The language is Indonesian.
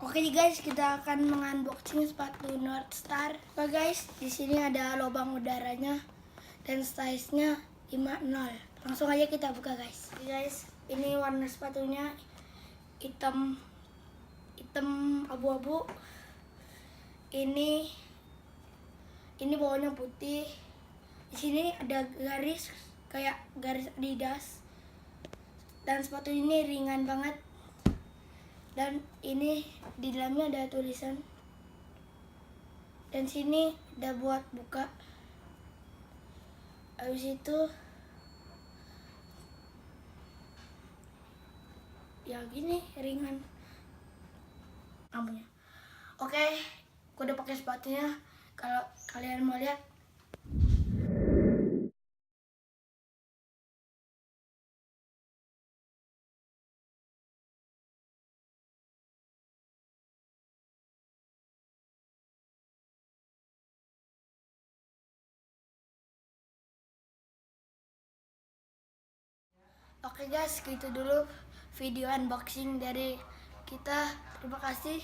Oke guys, kita akan mengunboxing sepatu North Star. Oke guys, di sini ada lubang udaranya dan size-nya 50. Langsung aja kita buka guys. Oke guys, ini warna sepatunya hitam abu-abu. Ini bawahnya putih. Di sini ada garis kayak garis Adidas. Dan sepatu ini ringan banget. Dan ini di dalamnya ada tulisan. Dan sini udah buat buka. Habis itu ya gini ringan lampunya. Oke, aku udah pakai sepatunya. Kalau kalian mau lihat, oke guys, gitu dulu video unboxing dari kita. Terima kasih.